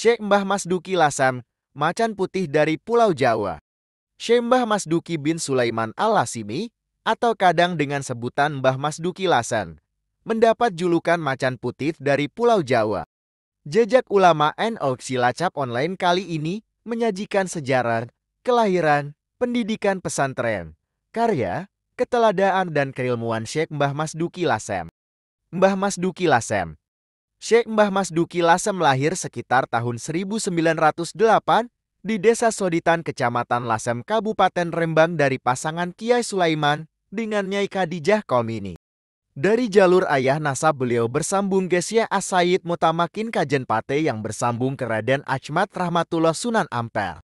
Syekh Mbah Masduki Lasam, macan putih dari Pulau Jawa. Syekh Mbah Masduki bin Sulaiman Al-Lasimi, atau kadang dengan sebutan Mbah Masduki Lasam, mendapat julukan macan putih dari Pulau Jawa. Jejak ulama NU Cilacap online kali ini menyajikan sejarah, kelahiran, pendidikan pesantren, karya, keteladaan dan keilmuan Syekh Mbah Masduki Lasam. Mbah Masduki Lasam. Syekh Mbah Masduki Lasam lahir sekitar tahun 1908 di Desa Soditan, Kecamatan Lasem, Kabupaten Rembang dari pasangan Kiai Sulaiman dengan Nyai Khadijah Komini. Dari jalur ayah nasab beliau bersambung ke Syekh As-Sayyid Mutamakin Kajen Pate yang bersambung ke Raden Achmad Rahmatullah Sunan Ampel.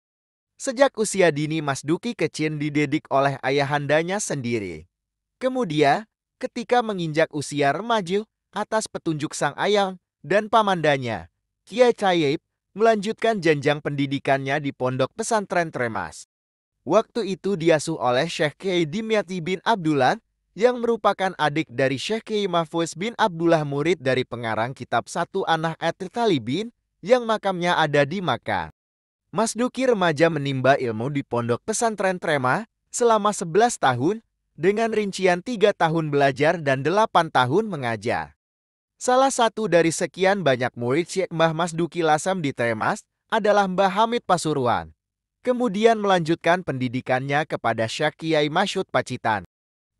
Sejak usia dini Masduki kecil dididik oleh ayahandanya sendiri. Kemudian, ketika menginjak usia remaja, atas petunjuk sang ayah dan pamandanya, Kiai Tayyib melanjutkan jenjang pendidikannya di Pondok Pesantren Tremas. Waktu itu diasuh oleh Syekh Kiai Dimyati bin Abdullah yang merupakan adik dari Syekh Kiai Mahfuz bin Abdullah, murid dari pengarang kitab Satu Anak At-Talibin yang makamnya ada di Makkah. Masduki remaja menimba ilmu di Pondok Pesantren Trema selama 11 tahun dengan rincian 3 tahun belajar dan 8 tahun mengajar. Salah satu dari sekian banyak murid Syekh Mbah Masduki Lasam di Tremas adalah Mbah Hamid Pasuruan. Kemudian melanjutkan pendidikannya kepada Syekh Kiai Masyud Pacitan.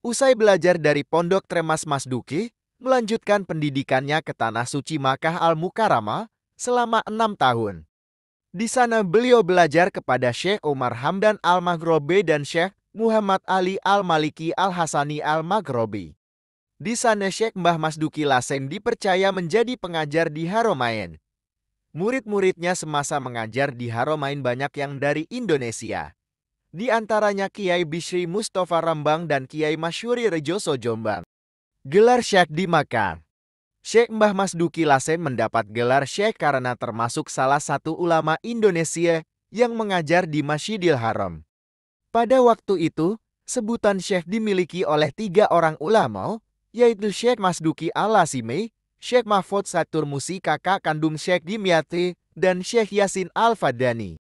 Usai belajar dari Pondok Tremas, Masduki melanjutkan pendidikannya ke Tanah Suci Makkah Al-Mukarramah selama 6 tahun. Di sana beliau belajar kepada Syekh Umar Hamdan Al-Maghrobi dan Syekh Muhammad Ali Al-Maliki Al-Hasani Al-Maghrobi. Di sana Syekh Mbah Masduki Lasem dipercaya menjadi pengajar di Haromain. Murid-muridnya semasa mengajar di Haromain banyak yang dari Indonesia. Di antaranya Kiai Bishri Mustafa Rambang dan Kiai Masyuri Rejoso Jombang. Gelar Syekh di Makkah. Syekh Mbah Masduki Lasem mendapat gelar Syekh karena termasuk salah satu ulama Indonesia yang mengajar di Masjidil Haram. Pada waktu itu, sebutan Syekh dimiliki oleh 3 orang ulama, yaitu Syekh Masduki Al-Lasimi, Syekh Mahfud Satur Musi kakak kandung Syekh Dimyati, dan Syekh Yasin Al-Fadani.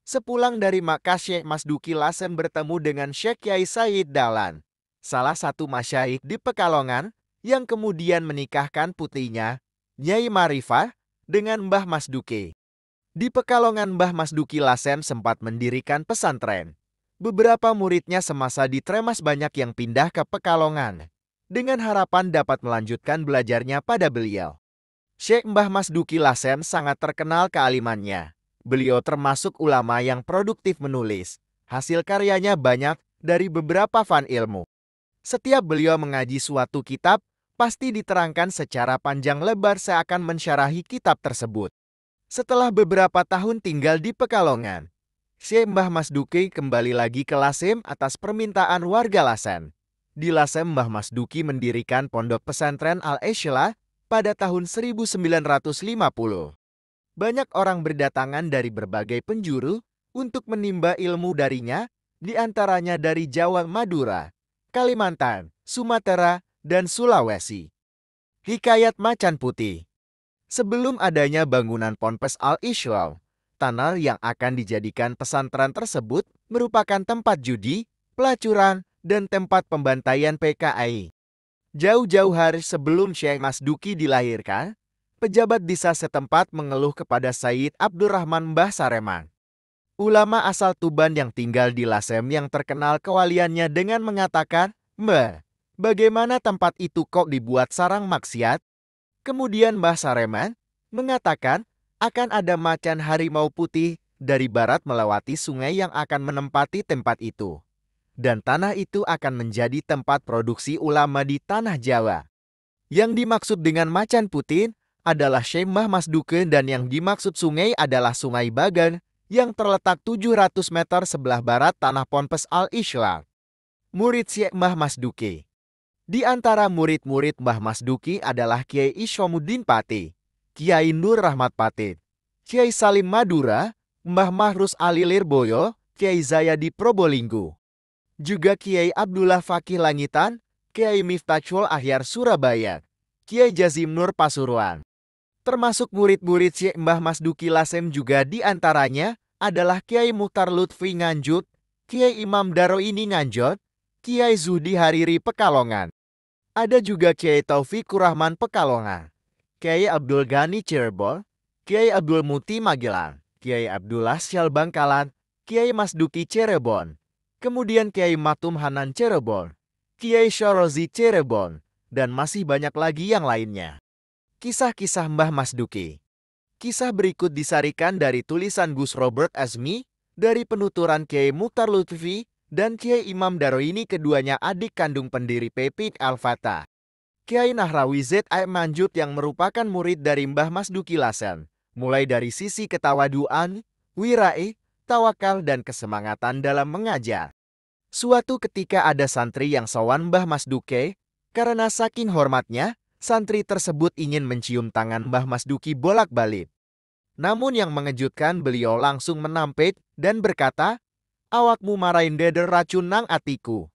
Sepulang dari Makkah, Syekh Masduki Lasem bertemu dengan Syekh Kiai Said Dahlan, salah satu masyayikh di Pekalongan, yang kemudian menikahkan putrinya, Nyai Marifah, dengan Mbah Masduki. Di Pekalongan, Mbah Masduki Lasem sempat mendirikan pesantren. Beberapa muridnya semasa di Tremas banyak yang pindah ke Pekalongan, dengan harapan dapat melanjutkan belajarnya pada beliau. Syekh Mbah Masduki Lasem sangat terkenal kealimannya. Beliau termasuk ulama yang produktif menulis. Hasil karyanya banyak dari beberapa fan ilmu. Setiap beliau mengaji suatu kitab, pasti diterangkan secara panjang lebar seakan mensyarahi kitab tersebut. Setelah beberapa tahun tinggal di Pekalongan, Syekh Mbah Masduki kembali lagi ke Lasem atas permintaan warga Lasem. Di Lasem, Mbah Masduki mendirikan Pondok Pesantren Al-Isylah pada tahun 1950. Banyak orang berdatangan dari berbagai penjuru untuk menimba ilmu darinya, di antaranya dari Jawa, Madura, Kalimantan, Sumatera, dan Sulawesi. Hikayat Macan Putih. Sebelum adanya bangunan Ponpes Al-Isylah, tanah yang akan dijadikan pesantren tersebut merupakan tempat judi, pelacuran, dan tempat pembantaian PKI. Jauh-jauh hari sebelum Syekh Masduki dilahirkan, pejabat desa setempat mengeluh kepada Sayyid Abdurrahman Mbah Sareman, ulama asal Tuban yang tinggal di Lasem yang terkenal kewaliannya, dengan mengatakan, "Mbah, bagaimana tempat itu kok dibuat sarang maksiat?" Kemudian Mbah Sareman mengatakan akan ada macan harimau putih dari barat melewati sungai yang akan menempati tempat itu. Dan tanah itu akan menjadi tempat produksi ulama di tanah Jawa. Yang dimaksud dengan macan putih adalah Syekh Mbah Masduki, dan yang dimaksud sungai adalah Sungai Bagan yang terletak 700 meter sebelah barat tanah Ponpes Al-Isylah. Murid Syekh Mbah Masduki. Di antara murid-murid Mbah Masduki adalah Kiai Isyamuddin Pati, Kiai Nur Rahmat Pati, Kiai Salim Madura, Mbah Mahrus Ali Lirboyo, Kiai Zayadi Probolinggo. Juga Kiai Abdullah Fakih Langitan, Kiai Miftahul Ahyar Surabaya, Kiai Jazim Nur Pasuruan. Termasuk murid-murid Syekh Mbah Masduki Lasem juga diantaranya adalah Kiai Muhtar Lutfi Nganjut, Kiai Imam Daroini Nganjot, Kiai Zuhdi Hariri Pekalongan. Ada juga Kiai Taufikur Rahman Pekalongan, Kiai Abdul Ghani Cirebon, Kiai Abdul Muti Magelang, Kiai Abdullah Syal Bangkalan, Kiai Masduki Cirebon, kemudian Kiai Matum Hanan Cirebon, Kiai Syorozi Cirebon, dan masih banyak lagi yang lainnya. Kisah-kisah Mbah Masduki. Kisah berikut disarikan dari tulisan Gus Robert Azmi, dari penuturan Kiai Muhtar Lutfi, dan Kiai Imam Daroini, keduanya adik kandung pendiri PPIK Al-Fatah. Kiai Nahrawi Z.A. Manjut yang merupakan murid dari Mbah Masduki Lasen, mulai dari sisi ketawaduan, wira'i, tawakal, dan kesemangatan dalam mengajar. Suatu ketika ada santri yang sowan Mbah Masduki, karena saking hormatnya, santri tersebut ingin mencium tangan Mbah Masduki bolak-balik. Namun yang mengejutkan, beliau langsung menampik dan berkata, "Awakmu marahin deder racun nang atiku.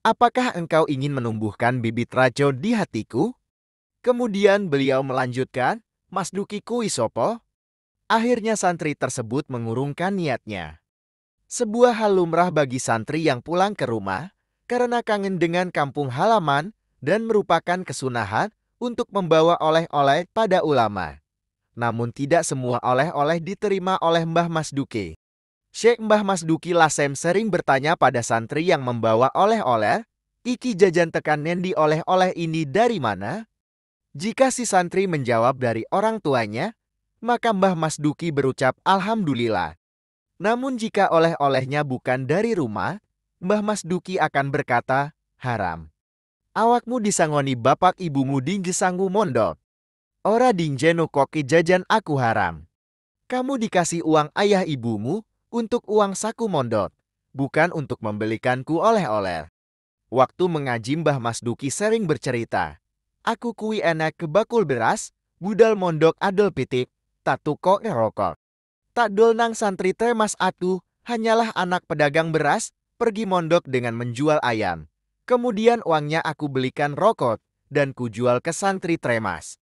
Apakah engkau ingin menumbuhkan bibit racun di hatiku?" Kemudian beliau melanjutkan, "Masduki kui sopo?" Akhirnya santri tersebut mengurungkan niatnya. Sebuah hal lumrah bagi santri yang pulang ke rumah, karena kangen dengan kampung halaman, dan merupakan kesunahan untuk membawa oleh-oleh pada ulama. Namun tidak semua oleh-oleh diterima oleh Mbah Masduki. Syekh Mbah Masduki Lasem sering bertanya pada santri yang membawa oleh-oleh, "Iki jajan tekan nendi oleh-oleh ini dari mana?" Jika si santri menjawab dari orang tuanya, maka Mbah Masduki berucap Alhamdulillah. Namun jika oleh-olehnya bukan dari rumah, Mbah Masduki akan berkata, "Haram. Awakmu disangoni bapak ibumu dingge sanggu mondok. Ora dingjeno koki jajan aku haram. Kamu dikasih uang ayah ibumu untuk uang saku mondok, bukan untuk membelikanku oleh-oleh." Waktu mengaji Mbah Masduki sering bercerita, "Aku kui enak ke bakul beras, budal mondok adol pitik, tak tukok rokok. Tak dol nang santri temas atu, hanyalah anak pedagang beras, pergi mondok dengan menjual ayam. Kemudian uangnya aku belikan rokok, dan kujual ke santri tremas."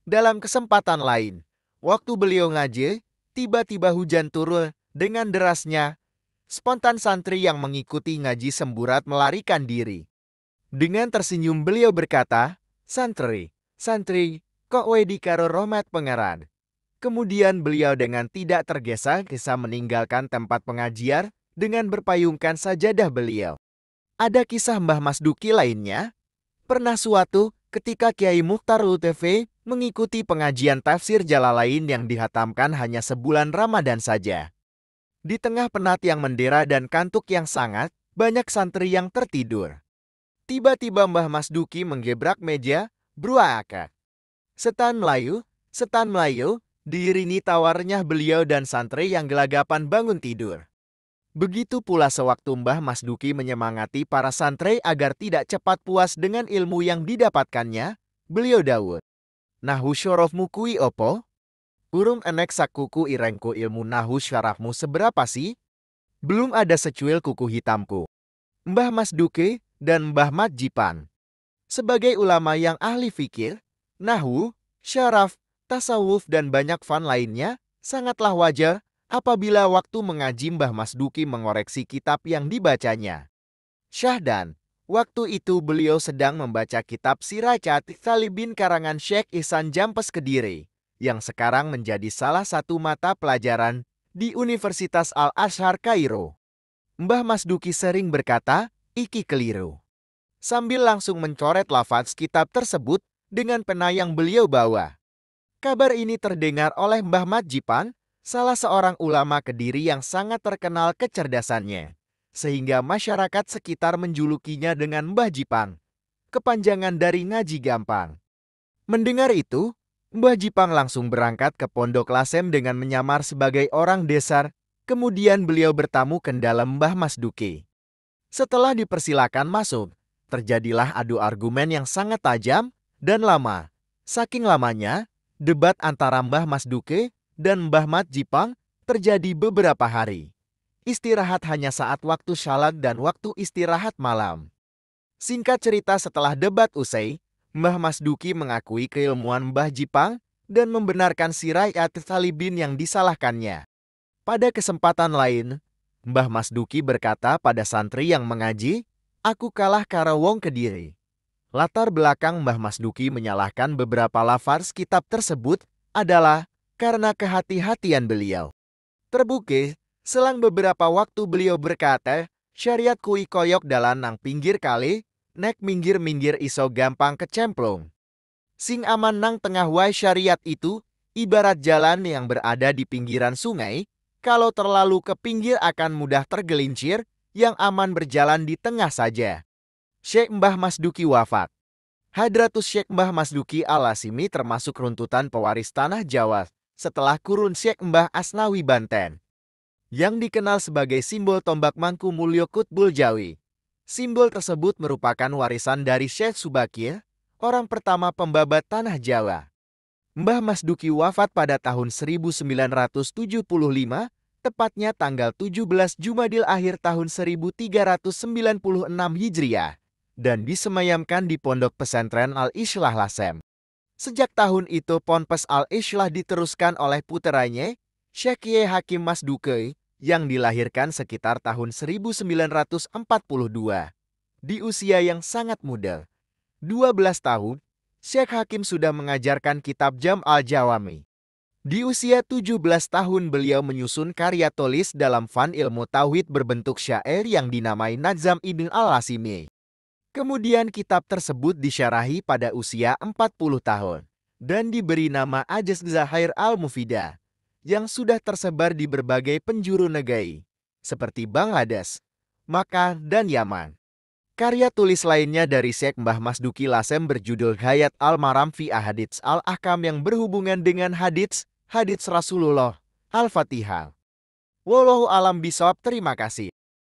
Dalam kesempatan lain, waktu beliau ngaji, tiba-tiba hujan turun dengan derasnya. Spontan santri yang mengikuti ngaji semburat melarikan diri. Dengan tersenyum beliau berkata, "Santri, kok wedi karo rahmat pengaran." Kemudian beliau dengan tidak tergesa-gesa meninggalkan tempat pengajian dengan berpayungkan sajadah beliau. Ada kisah Mbah Masduki lainnya. Pernah suatu ketika Kiai Muhtar Lutfi mengikuti pengajian tafsir Jalalain yang dihatamkan hanya sebulan Ramadan saja. Di tengah penat yang mendera dan kantuk yang sangat, banyak santri yang tertidur. Tiba-tiba Mbah Masduki menggebrak meja, "Bruaka. Setan Melayu, diiringi tawarnya beliau dan santri yang gelagapan bangun tidur. Begitu pula sewaktu Mbah Masduki menyemangati para santri agar tidak cepat puas dengan ilmu yang didapatkannya, beliau dawuh, "Nahu syarafmu kui opo? Urung enek sakuku irengku ilmu nahu syarafmu seberapa sih? Belum ada secuil kuku hitamku." Mbah Masduki dan Mbah Mat Jipan. Sebagai ulama yang ahli fikir, nahu, syaraf, tasawuf, dan banyak fan lainnya, sangatlah wajar apabila waktu mengaji Mbah Masduki mengoreksi kitab yang dibacanya. Syahdan, waktu itu beliau sedang membaca kitab Siracat Talibin karangan Syekh Ihsan Jampes Kediri, yang sekarang menjadi salah satu mata pelajaran di Universitas Al-Azhar Kairo. Mbah Masduki sering berkata, "Iki keliru," sambil langsung mencoret lafaz kitab tersebut dengan pena yang beliau bawa. Kabar ini terdengar oleh Mbah Mat Jipan, salah seorang ulama Kediri yang sangat terkenal kecerdasannya, sehingga masyarakat sekitar menjulukinya dengan Mbah Jipang, kepanjangan dari ngaji gampang. Mendengar itu, Mbah Jipang langsung berangkat ke Pondok Lasem dengan menyamar sebagai orang desa, kemudian beliau bertamu ke dalam Mbah Masduki. Setelah dipersilakan masuk, terjadilah adu argumen yang sangat tajam dan lama. Saking lamanya, debat antara Mbah Masduki dan Mbah Mat Jipan terjadi beberapa hari. Istirahat hanya saat waktu syalat dan waktu istirahat malam. Singkat cerita, setelah debat usai, Mbah Masduki mengakui keilmuan Mbah Jipan dan membenarkan si Rakyat Talibin yang disalahkannya. Pada kesempatan lain, Mbah Mas Duki berkata pada santri yang mengaji, "Aku kalah karo wong Kediri." Latar belakang Mbah Mas Duki menyalahkan beberapa lafaz kitab tersebut adalah karena kehati-hatian beliau. Terbukti, selang beberapa waktu beliau berkata, "Syariat kui koyok dalan nang pinggir kali, nek minggir-minggir iso gampang kecemplung." Sing aman nang tengah wae syariat itu, ibarat jalan yang berada di pinggiran sungai, kalau terlalu ke pinggir akan mudah tergelincir, yang aman berjalan di tengah saja. Syekh Mbah Mas Duki wafat. Hadratus Syekh Mbah Mas Duki Al-Asimi termasuk runtutan pewaris tanah Jawa setelah kurun Syekh Mbah Asnawi Banten, yang dikenal sebagai simbol tombak Mangku Mulyo Kutbul Jawi. Simbol tersebut merupakan warisan dari Syekh Subakir, orang pertama pembabat tanah Jawa. Mbah Mas Duki wafat pada tahun 1975, tepatnya tanggal 17 Jumadil Akhir tahun 1396 Hijriah, dan disemayamkan di Pondok Pesantren Al-Islah Lasem. Sejak tahun itu Ponpes Al-Islah diteruskan oleh puteranya, Syekh Kiai Hakim Mas Duki, yang dilahirkan sekitar tahun 1942. Di usia yang sangat muda, 12 tahun, Syekh Hakim sudah mengajarkan kitab Jam' al-Jawami. Di usia 17 tahun beliau menyusun karya tulis dalam fan ilmu tauhid berbentuk syair yang dinamai Nazam Ibn Al-Asimi. Kemudian kitab tersebut disyarahi pada usia 40 tahun dan diberi nama Ajaz Zahair Al-Mufidah yang sudah tersebar di berbagai penjuru negeri seperti Bangladesh, Makkah, dan Yaman. Karya tulis lainnya dari Syekh Mbah Mas Duki Lasem berjudul Hayat Al-Maram fi Ahadits Al-Ahkam yang berhubungan dengan hadits Rasulullah. Al-Fatihah. Wallahu alam bisawab. Terima kasih.